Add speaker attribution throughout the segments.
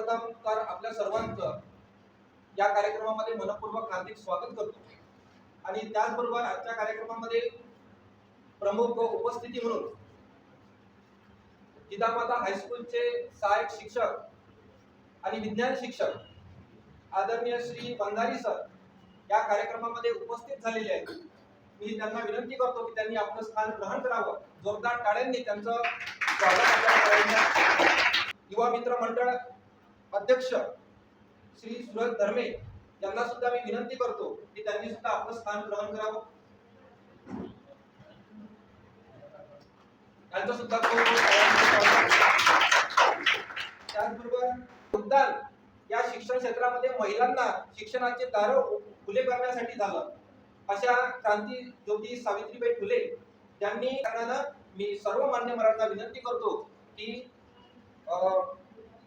Speaker 1: सर्वप्रथम तर आपल्या सर्वांचं या कार्यक्रमामध्ये मनपूर्वक हार्दिक स्वागत करतो आणि त्याचबरोबर आजच्या कार्यक्रमामध्ये प्रमुख उपस्थिती म्हणून जिजामाता हायस्कूलचे सहाय्यक शिक्षक आणि विज्ञान शिक्षक आदरणीय श्री बंधारी सर या कार्यक्रमामध्ये उपस्थित झालेले आहेत। मी त्यांना विनंती करतो की त्यांनी आपलं स्थान ग्रहण करावं। जोरदार टाळ्यांनी त्यांचं स्वागत आपल्या युवा मित्र मंडळ अध्यक्ष श्री सुरज धर्मे यांना सुद्धा मी विनंती करतो की त्यांनी सुद्धा आपलं स्थान ग्रहण करावं। त्यांचं सुद्धा त्याचबरोबर योगदान या शिक्षण क्षेत्रामध्ये महिलांना शिक्षणाचे दार खुले करण्यासाठी झालं अशा क्रांती ज्योती सावित्रीबाई फुले यांनी मी सर्व मान्यवरांना विनंती करतो की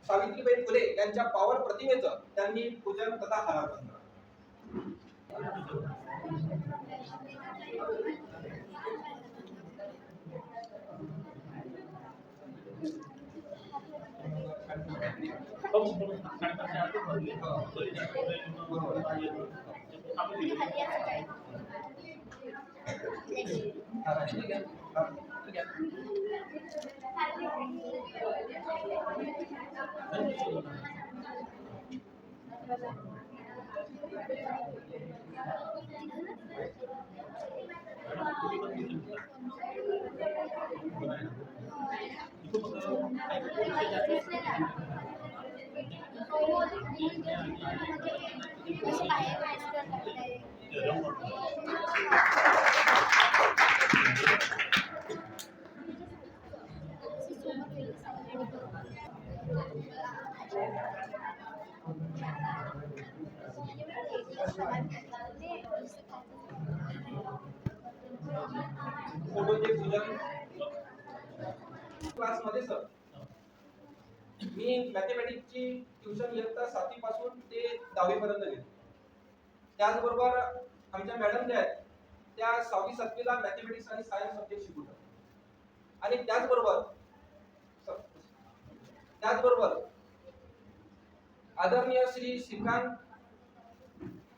Speaker 1: सावित्रीबाई फुले यांच्या पावन प्रतिमेचं त्यांनी पूजन तथा हारार्पण करावं। क्लासमध्ये सर मी मॅथमॅटिक्सची ट्युशन इयत्ता 7वी पासून ते 10वी पर्यंत घेतो। त्याचबरोबर आमच्या मॅडम ज्या आहेत त्या 6वी 7वी ला मॅथमॅटिक्स आणि सायन्स सब्जेक्ट शिकवतात आणि त्याचबरोबर आदरणीय श्री श्रीकांत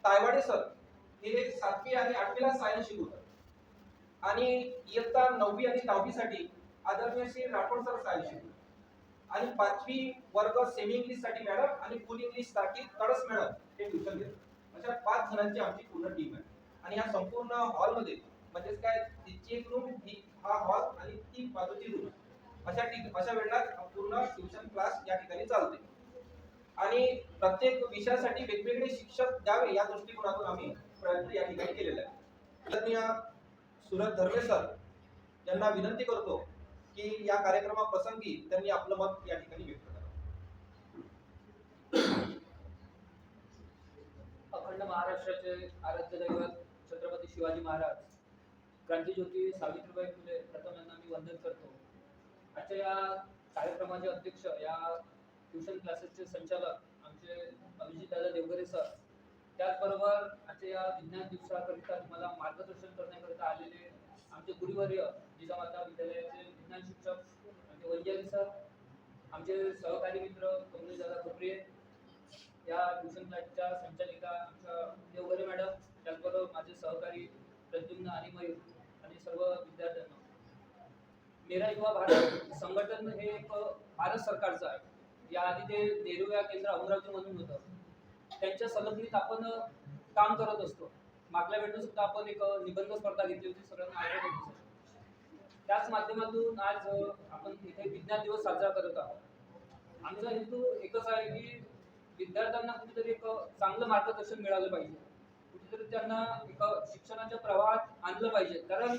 Speaker 1: तायवाडे सर हे 7वी आणि 8वी ला सायन्स शिकवतात आणि इयत्ता 9वी आणि 10वी साठी आदरणीय श्री राठोड सर सायन्स शिकवतात आणि 5वी वर्ग सेमी इंग्लिश साठी मॅडम आणि फुल इंग्लिश साठी तडस मॅडम हे ट्युशन घेतात। अशा 5 जणांची आमची पूर्ण टीम आहे आणि या संपूर्ण हॉल मध्ये म्हणजे काय तिची एक रूम हा हॉल आणि ती बाजूची रूम अशा वेळेला पूर्ण ट्युशन क्लास या ठिकाणी चालते आणि प्रत्येक विषयासाठी वेगवेगळे शिक्षक द्यावे या दृष्टिकोनातून आम्ही प्रयत्न या ठिकाणी केलेला आहे। आदरणीय सुरज धर्मे सर यांना विनंती करतो की या कार्यक्रमाप्रसंगी त्यांनी आपलं मत या ठिकाणी व्यक्त करावं।
Speaker 2: अखंड महाराष्ट्राचे आराध्य दैवत छत्रपती शिवाजी महाराज क्रांतीज्योती सावित्रीबाई फुले प्रथम यांना मी वंदन करतो। आजच्या या कार्यक्रमाचे अध्यक्ष या ट्युशन क्लासेसचे संचालक आमचे अभिजित दादा देवगरे सर, त्याचबरोबर आजच्या या विज्ञान दिवसाकरिता तुम्हाला मार्गदर्शन करण्याकरिता आलेले आमचे गुरुवर्य जिजामाता विद्यालयाचे विज्ञान शिक्षक आमचे वंजारी सर, आमचे सहकारी मित्र कमलेश दादा खोपरे, या ट्युशन क्लासच्या संचालिका आमच्या देवगरे मॅडम, त्याचबरोबर माझे सहकारी प्रद्युम्न आणि मयूर आणि सर्व विद्यार्थ्यांना मेरा युवा भारत संघटन हे एक भारत सरकारचं आहे। याआधी ते नेहरू या केंद्र अमरावती म्हणून होतं, त्यांच्या संलग्नित आपण काम करत असतो। मागल्या वेळेस सुद्धा आपण एक निबंध स्पर्धा घेतली होती, सगळ्यांना आठवत असेल। त्याच माध्यमातून आज आपण इथे विज्ञान दिवस साजरा करत आहोत। आमचा हेतू एकच आहे की विद्यार्थ्यांना कुठेतरी एक चांगलं मार्गदर्शन मिळालं पाहिजे, कुठेतरी त्यांना एक शिक्षणाच्या प्रवाहात आणलं पाहिजे। कारण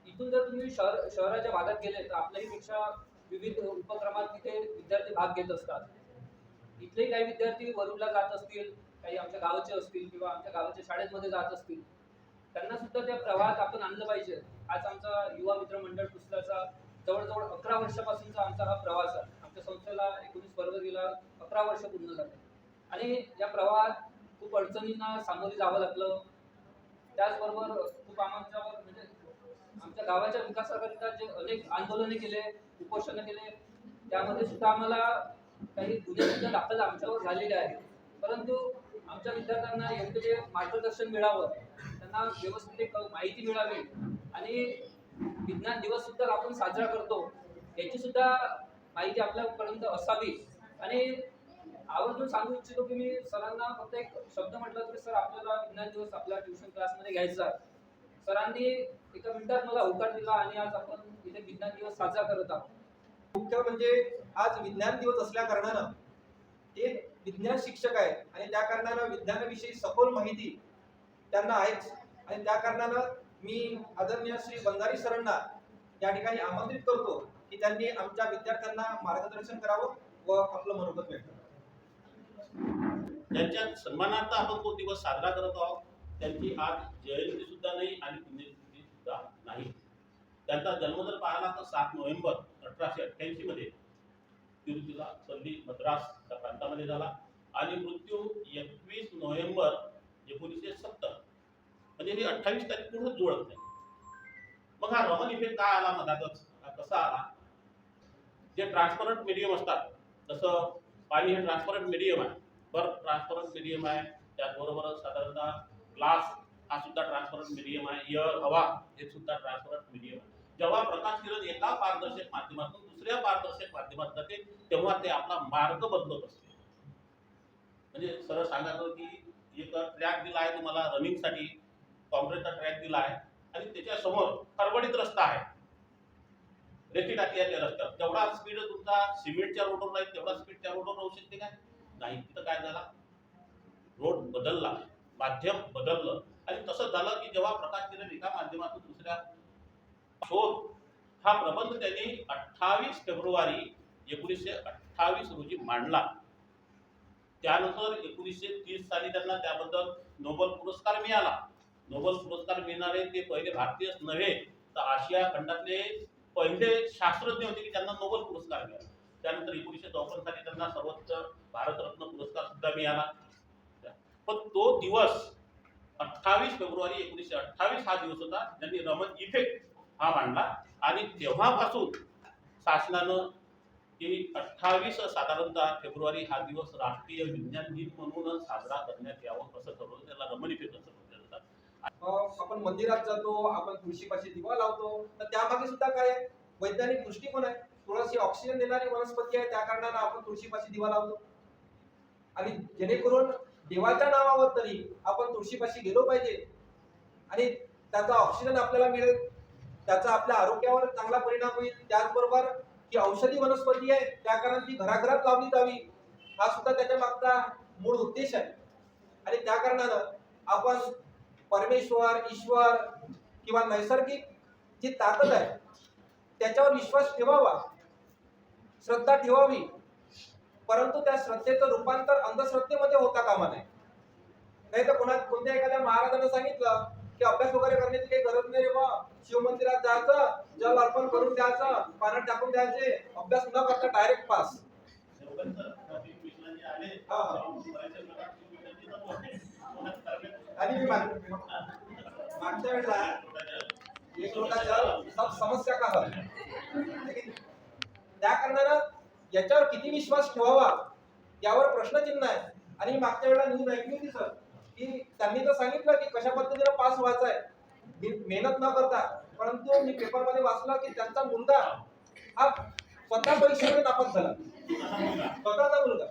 Speaker 2: इथून जर तुम्ही शहराच्या भागात गेले तर आपल्यापेक्षा विविध उपक्रमात तिथे विद्यार्थी भाग घेत असतात। इथले काही विद्यार्थी वरुडला जात असतील, काही आमच्या गावाचे असतील किंवा आमच्या गावाच्या शाळेमध्ये जात असतील, त्यांना सुद्धा त्या प्रवाहात आपण आणलं पाहिजे। आज आमचा युवा मित्र मंडळ पुसल्याचा जवळजवळ 11 वर्षापासूनचा आमचा हा प्रवास आहे। आमच्या संस्थेला 19 फरवरीला 11 वर्ष पूर्ण झाले आणि या प्रवाहात खूप अडचणींना सामोरे जावं लागलं। त्याचबरोबर खूप आमच्यावर म्हणजे आमच्या गावाच्या विकासाकरिता जे अनेक आंदोलने केले, उपोषण केले, त्यामध्ये सुद्धा आम्हाला काही गुन्हे सुद्धा दाखल आमच्यावर झालेले आहेत. परंतु आमच्या विद्यार्थ्यांना योग्य ते मार्गदर्शन मिळावं, त्यांना व्यवस्थित एक माहिती मिळावी आणि विज्ञान दिवस सुद्धा आपण साजरा करतो याची सुद्धा माहिती आपल्यापर्यंत असावी. आणि आवर्जून सांगू इच्छितो की मी सरांना फक्त एक शब्द म्हटलं तरी सर आपल्याला विज्ञान दिवस आपल्या ट्युशन क्लासमध्ये घ्यायचा. सरांनी एका मिनिटात मला होकार दिला आणि आज आपण इथे विज्ञान दिवस साजरा करत आहोत.
Speaker 1: मुख्य म्हणजे आज विज्ञान दिवस असल्या कारणानं ते विज्ञान शिक्षक आहेत आणि त्या कारणानं विज्ञानाविषयी सखोल माहिती त्यांना आहेच. आणि त्या कारणानं मी आदरणीय श्री बंजारी सरांना या ठिकाणी आमंत्रित करतो की त्यांनी आमच्या विद्यार्थ्यांना मार्गदर्शन करावं व आपलं मनोगत व्यक्त करावं.
Speaker 3: ज्यांच्या सन्मानार्थ आपण तो दिवस साजरा करत आहोत त्यांची आज जयंती सुद्धा नाही आणि पुण्यतिथी सुद्धा नाही. त्यांचा जन्म जर पाहिला तर 7 नोव्हेंबर 1888 मध्ये तिरुपतीला पल्ली मद्रास या प्रांतामध्ये झाला आणि मृत्यू 21 नोव्हेंबर 1970. म्हणजे हे 28 तारीख पूर्ण जुळत नाही. मग हा रमन इफेक्ट काय आला मधातच, कसा आला? जे ट्रान्सपरंट मीडियम असतात, जसं पाणी हे ट्रान्सपरंट मीडियम आहे, बर्फ ट्रान्सपरंट मीडियम आहे, त्याचबरोबरच साधारणतः ग्लास हा सुद्धा ट्रान्सपरंट मीडियम आहे, एअर हवा हे सुद्धा ट्रान्सपरंट मीडियम आहे. जेव्हा प्रकाश किरण एका पारदर्शक माध्यमातून दुसऱ्या पारदर्शक माध्यमात जाते तेव्हा ते आपला मार्ग बदलत असते. म्हणजे सरळ सांगायचं की एक ट्रॅक दिला आहे तुम्हाला रनिंगसाठी, कॉन्क्रीटचा ट्रॅक दिला आहे आणि त्याच्या समोर खडबडीत रस्ता आहे, रेती टाकी आहे त्या रस्त्यावर, तेवढा स्पीड तुमचा सिमेंटच्या रोडवर नाही, तेवढा स्पीड त्या रोडवर राहू शकते काय? नाही. तिथं काय झाला, रोड बदलला, माध्यम बदललं आणि तसंच झालं की जेव्हा प्रकाश किरण एका माध्यमातून दुसऱ्या शोध हा प्रबंध त्यांनी 28 फेब्रुवारी 1928 रोजी मांडला. त्यानंतर 1930 साली त्यांना त्याबद्दल नोबेल पुरस्कार मिळाला. नोबेल पुरस्कार मिळणारे ते पहिले भारतीयच नव्हे तर आशिया खंडातले पहिले शास्त्रज्ञ होते की त्यांना नोबेल पुरस्कार मिळाला. त्यानंतर 1954 साली त्यांना सर्वोच्च भारतरत्न पुरस्कार सुद्धा मिळाला. पण तो दिवस 28 फेब्रुवारी 1928 हा दिवस होता ज्यांनी रमन इफेक्ट हा मांडला आणि तेव्हापासून शासनानं की 28 साधारणतः फेब्रुवारी हा दिवस राष्ट्रीय विज्ञान दिन म्हणून साजरा करण्यात यावं असं ठरवलं. त्याला रमन इफेक्ट असं म्हटलं जातं.
Speaker 1: आपण मंदिरात जातो, आपण तुळशीपाशी दिवा लावतो, तर त्यामागे सुद्धा काय आहे, वैज्ञानिक दृष्टिकोन आहे. तुळस ही ऑक्सिजन देणारी वनस्पती आहे, त्या कारणानं आपण तुळशीपाशी दिवा लावतो. आणि जेणेकरून देवाच्या नावावर तरी आपण तुळशीपाशी गेलो पाहिजे आणि त्याचा ऑक्सिजन आपल्याला मिळेल, त्याचा आपल्या आरोग्यावर चांगला परिणाम होईल. त्याचबरोबर ही औषधी वनस्पती आहे, त्या कारणाने ती घराघरात लावली जावी हा सुद्धा त्याच्या मागचा मूळ उद्देश आहे. आणि त्या कारणानं आपण परमेश्वर, ईश्वर किंवा नैसर्गिक जी ताकद आहे त्याच्यावर विश्वास ठेवावा, श्रद्धा ठेवावी. परंतु त्या श्रद्धेचं रूपांतर अंधश्रद्धेमध्ये होता कामा नये. नाही तर कोणत्या एखाद्या महाराजांना सांगितलं की अभ्यास वगैरे करण्याची काही गरज नाही रे बा, शिवमंदिरात जायचं, जल अर्पण करून द्यायचं, पाण्यात टाकून द्यायचे, अभ्यास न करता डायरेक्ट पास. आणि मी मागच्या वेळेला एक लोटा जल सब समस्या का हल, त्या कारणानं याच्यावर किती विश्वास ठेवावा यावर प्रश्नचिन्ह आहे. आणि मागच्या वेळेला न्यूज ऐकली होती सर की त्यांनी तर सांगितलं की कशा पद्धतीने पास व्हायचं आहे मेहनत न करता, परंतु मी पेपरमध्ये वाचलं की त्यांचा मुलगा हा स्वतः परीक्षेमध्ये नापास झाला, स्वतःचा मुलगा.